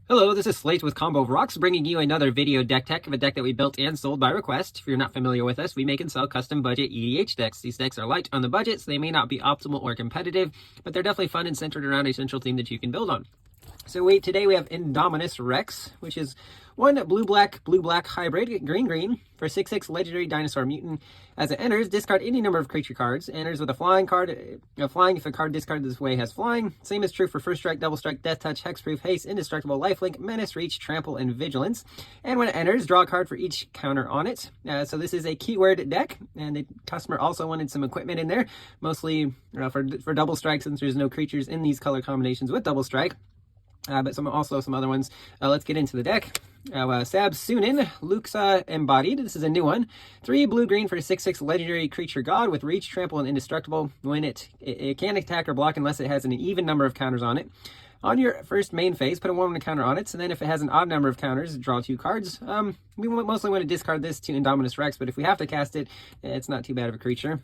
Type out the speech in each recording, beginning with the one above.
Hello, this is Slate with Combo of Rocks, bringing you another video deck tech of a deck that we built and sold by request. If you're not familiar with us, we make and sell custom budget EDH decks. These decks are light on the budget, so they may not be optimal or competitive, but they're definitely fun and centered around a central theme that you can build on. So today we have Indominus Rex, which is one blue-black hybrid, green-green, for 6/6 legendary dinosaur mutant. As it enters, discard any number of creature cards. Enters with a flying card. Flying if a card discarded this way has flying. Same is true for first strike, double strike, death touch, hexproof, haste, indestructible, lifelink, menace, reach, trample, and vigilance. And when it enters, draw a card for each counter on it. So this is a keyword deck, and the customer also wanted some equipment in there, mostly for double strike, since there's no creatures in these color combinations with double strike. But some other ones. Let's get into the deck. Sab Sunin, Luxa Embodied. This is a new one. 3 blue-green for 6/6 legendary creature god with reach, trample, and indestructible. When it can't attack or block unless it has an even number of counters on it. On your first main phase, put a 1/1 counter on it, and then if it has an odd number of counters, draw 2 cards. We mostly want to discard this to Indominus Rex, but if we have to cast it, it's not too bad of a creature.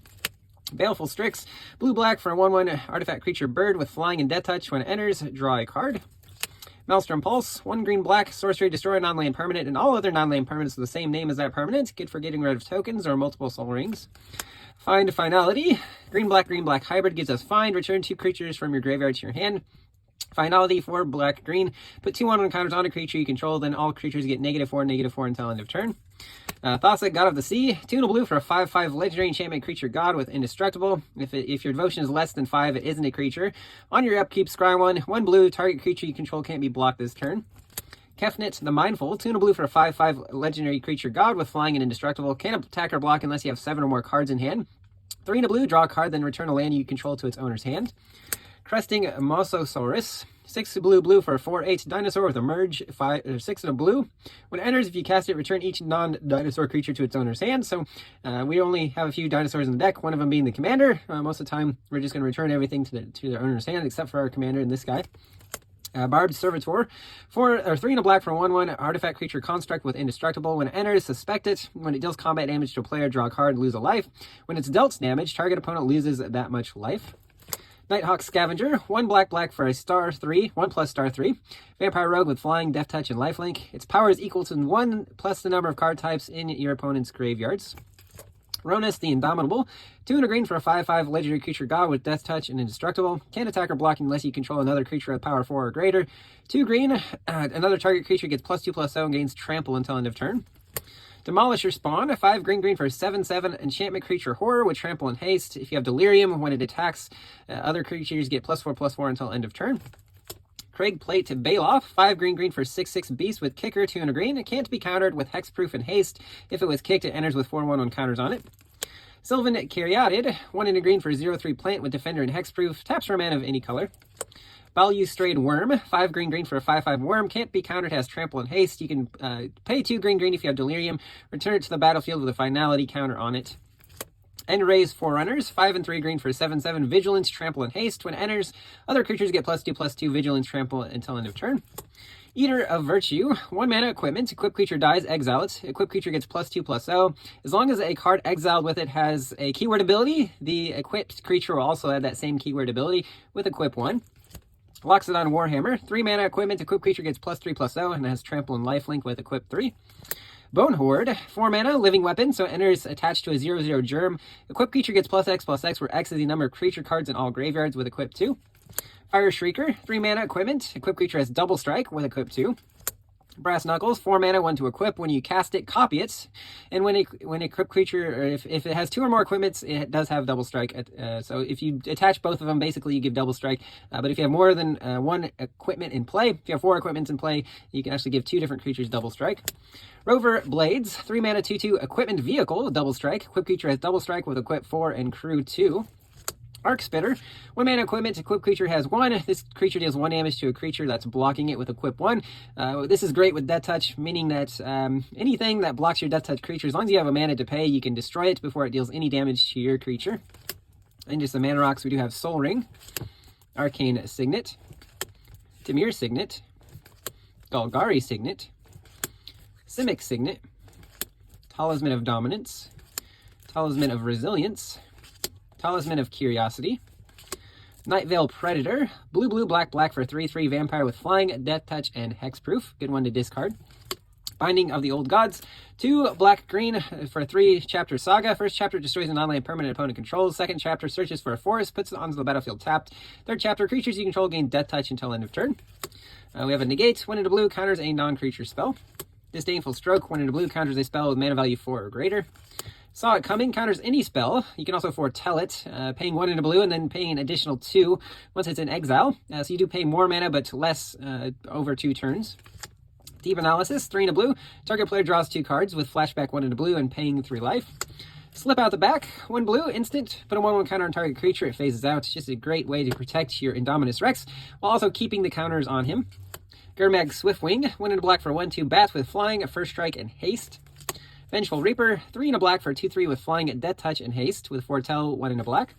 Baleful Strix, blue-black for a 1/1 artifact creature bird with flying and death touch. When it enters, draw a card. Maelstrom Pulse, 1 green-black, sorcery, destroy a non-land permanent, and all other non-land permanents with the same name as that permanent. Good for getting rid of tokens or multiple soul rings. Find Finality, green-black hybrid gives us find, return 2 creatures from your graveyard to your hand. Finality, 4 black-green, put 2 1/1 counters on a creature you control, then all creatures get -4/-4 until end of turn. Thassa, God of the Sea, 2 and a blue for a 5/5 legendary enchantment creature god with indestructible. If your devotion is less than 5, it isn't a creature. On your upkeep, scry 1 blue, target creature you control can't be blocked this turn. Kefnet the Mindful, 2 and a blue for a 5/5 legendary creature god with flying and indestructible. Can't attack or block unless you have 7 or more cards in hand. 3 and a blue, draw a card, then return a land you control to its owner's hand. Cresting Mosasaurus, 6 blue for a 4/8 dinosaur with a merge, 6 and a blue. When it enters, if you cast it, return each non-dinosaur creature to its owner's hand. So we only have a few dinosaurs in the deck, one of them being the commander. Most of the time, we're just going to return everything to their owner's hand, except for our commander and this guy. Barbed Servitor, 3 and a black for a 1/1 artifact creature construct with indestructible. When it enters, suspect it. When it deals combat damage to a player, draw a card and lose a life. When it's dealt damage, target opponent loses that much life. Nighthawk Scavenger, 1 black for a star 3, 1 plus star 3. Vampire Rogue with flying, death touch, and lifelink. Its power is equal to 1 plus the number of card types in your opponent's graveyards. Ronus the Indomitable, 2 and a green for a 5/5 legendary creature god with death touch and indestructible. Can't attack or block unless you control another creature with power 4 or greater. 2 green, another target creature gets +2/+0 and gains trample until end of turn. Demolisher Spawn, 5 green for a 7/7 enchantment creature horror with trample and haste. If you have delirium, when it attacks, other creatures get +4/+4 until end of turn. Craig Plate Bailoff, 5 green for 6/6 beast with kicker, 2 and a green. It can't be countered with hexproof and haste. If it was kicked, it enters with 4 1/1 counters on it. Sylvan Caryatid, 1 and a green for 0/3 plant with defender and hexproof. Taps for a mana of any color. Balustrade Worm, 5 green for a 5/5 worm. Can't be countered, has trample and haste. You can pay 2 green if you have delirium. Return it to the battlefield with a finality counter on it. Endray's Forerunners, 5 and 3 green for 7/7 vigilance, trample, and haste. When it enters, other creatures get +2/+2 vigilance, trample until end of turn. Eater of Virtue, 1 mana equipment. Equip creature dies, exile it. Equip creature gets +2/+0. As long as a card exiled with it has a keyword ability, the equipped creature will also have that same keyword ability with Equip 1. Loxodon Warhammer, 3 mana equipment. Equip creature gets +3/+0 and has trample and lifelink with Equip 3. Bone Horde, 4 mana, living weapon, so it enters attached to a 0/0 germ. Equip creature gets +X/+X, where X is the number of creature cards in all graveyards with Equip 2. Fire Shrieker, 3 mana equipment. Equip creature has double strike with Equip 2. Brass Knuckles, 4 mana, 1 to equip. When you cast it, copy it. And when equip creature, or if it has 2 or more equipments, it does have double strike. So if you attach both of them, basically you give double strike. But if you have more than 1 equipment in play, if you have 4 equipments in play, you can actually give 2 different creatures double strike. Rover Blades, 3 mana, 2/2 equipment vehicle, double strike. Equip creature has double strike with Equip 4 and Crew 2. Arc Spitter, 1 mana equipment. Equip creature has 1. This creature deals 1 damage to a creature that's blocking it with Equip 1. This is great with Death Touch, meaning that anything that blocks your Death Touch creature, as long as you have a mana to pay, you can destroy it before it deals any damage to your creature. And just the mana rocks, we do have Soul Ring, Arcane Signet, Dimir Signet, Golgari Signet, Simic Signet, Talisman of Dominance, Talisman of Resilience, Talisman of Curiosity, Night Veil Predator, blue, black for 3/3 vampire with flying, death touch, and hexproof. Good one to discard. Binding of the Old Gods, 2 black-green for 3 chapter saga. First chapter destroys a non-land permanent opponent controls. Second chapter searches for a forest, puts it onto the battlefield tapped. Third chapter, creatures you control gain death touch until end of turn. We have a negate, 1 into blue, counters a non-creature spell. Disdainful Stroke, 1 into blue, counters a spell with mana value 4 or greater. Saw It Coming, counters any spell. You can also foretell it, paying 1 into blue and then paying an additional 2 once it's in exile. So you do pay more mana, but less over 2 turns. Deep Analysis, 3 into blue. Target player draws 2 cards with flashback 1 into blue and paying 3 life. Slip Out the Back, 1 blue, instant. Put a 1/1 counter on target creature, it phases out. It's just a great way to protect your Indominus Rex while also keeping the counters on him. Gurmag Swiftwing, 1 into black for 1/2 bat with flying, first strike, and haste. Vengeful Reaper, 3 into black for 2/3 with flying, death touch, and haste with foretell, 1 into black.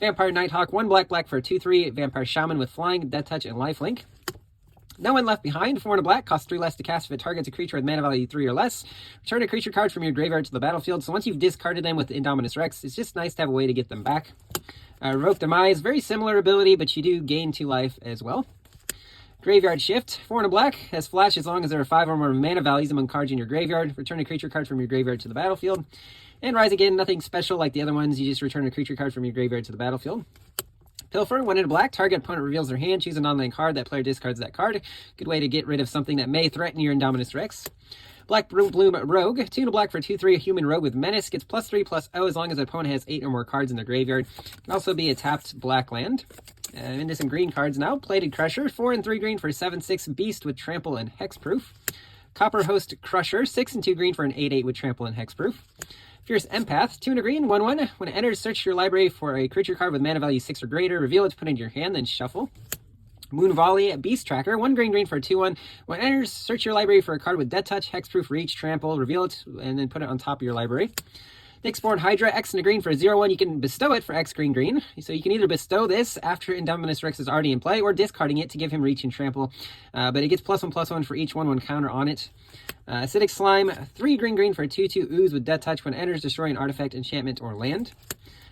Vampire Nighthawk, 1 black for 2/3 Vampire Shaman with flying, death touch, and lifelink. No One Left Behind, 4 into black, costs 3 less to cast if it targets a creature with mana value 3 or less. Return a creature card from your graveyard to the battlefield. So once you've discarded them with Indominus Rex, it's just nice to have a way to get them back. Revoke Demise, very similar ability, but you do gain 2 life as well. Graveyard Shift, 4 into black, has flash as long as there are 5 or more mana values among cards in your graveyard. Return a creature card from your graveyard to the battlefield. And Rise Again, nothing special like the other ones, you just return a creature card from your graveyard to the battlefield. Pilfer, 1 into black, target opponent reveals their hand, choose a non-land card, that player discards that card. Good way to get rid of something that may threaten your Indominus Rex. Black Bloom Rogue, 2 into black for 2/3, a human rogue with menace, gets +3/+0 as long as the opponent has 8 or more cards in their graveyard. Can also be a tapped black land. Into some green cards now. Plated Crusher, 4 and 3 green for a 7/6 beast with trample and hexproof. Copper Host Crusher, 6 and 2 green for an 8/8 with trample and hexproof. Fierce Empath, 2 and a green, 1/1. When it enters, search your library for a creature card with mana value 6 or greater, reveal it, put it into your hand, then shuffle. Moon Volley, Beast Tracker, 1 green for a 2/1. When it enters, search your library for a card with death touch, hexproof, reach, trample, reveal it, and then put it on top of your library. Nyxborn Hydra, X and a green for a 0/1. You can bestow it for X green. So you can either bestow this after Indominus Rex is already in play, or discarding it to give him reach and trample. But it gets +1/+1 for each 1/1 counter on it. Acidic Slime, 3 green for a 2/2 ooze with death touch. When it enters, destroy an artifact, enchantment, or land.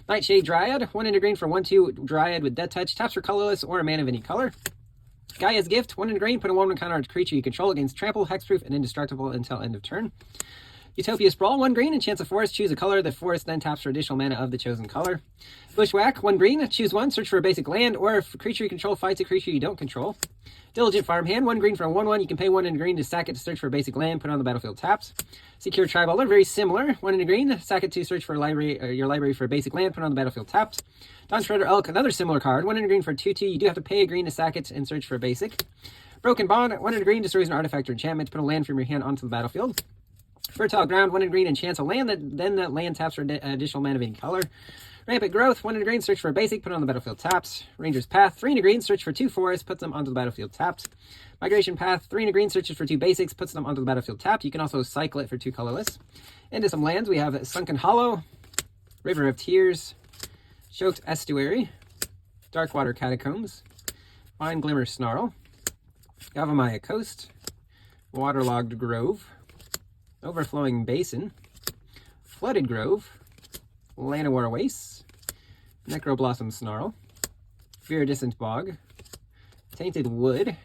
Nightshade Dryad, 1 and a green for 1/2 Dryad with death touch. Taps for colorless or a mana of any color. Gaia's Gift, 1 and a green, put a 1/1 counter on a creature you control against trample, hexproof, and indestructible until end of turn. Utopia Sprawl, 1 green, enchants a forest, choose a color. The forest then taps for additional mana of the chosen color. Bushwhack, 1 green, choose 1, search for a basic land, or if a creature you control fights a creature you don't control. Diligent Farmhand, 1 green for a 1/1. You can pay 1 and a green to sack it to search for a basic land, put it on the battlefield taps. Secure Triballer, very similar, 1 and a green, sack it to search for a library, your library for a basic land, put it on the battlefield taps. Dawn Shredder Elk, another similar card, 1 and a green for 2/2. You do have to pay a green to sack it and search for a basic. Broken Bond, 1 and a green, destroys an artifact or enchantment, put a land from your hand onto the battlefield. Fertile Ground, 1 and green, enchants a land, then that land taps for additional mana of any color. Rampant Growth, 1 and green, search for a basic, put it on the battlefield tapped. Ranger's Path, 3 and a green, search for 2 forests, puts them onto the battlefield tapped. Migration Path, 3 and a green, searches for 2 basics, puts them onto the battlefield tapped. You can also cycle it for 2 colorless. Into some lands, we have Sunken Hollow, River of Tears, Choked Estuary, Darkwater Catacombs, Fine Glimmer Snarl, Yavimaya Coast, Waterlogged Grove, Overflowing Basin, Flooded Grove, Llanowar Wastes, Necroblossom Snarl, Viridescent Bog, Tainted Wood,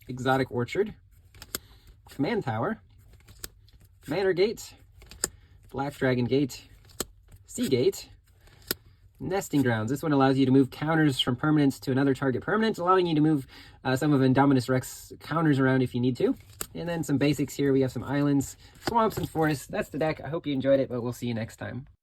Exotic Orchard, Command Tower, Manor Gate, Black Dragon Gate, Sea Gate, Nesting Grounds. This one allows you to move counters from permanents to another target permanent, allowing you to move some of Indominus Rex counters around if you need to. And then some basics here. We have some islands, swamps, and forests. That's the deck. I hope you enjoyed it, but we'll see you next time.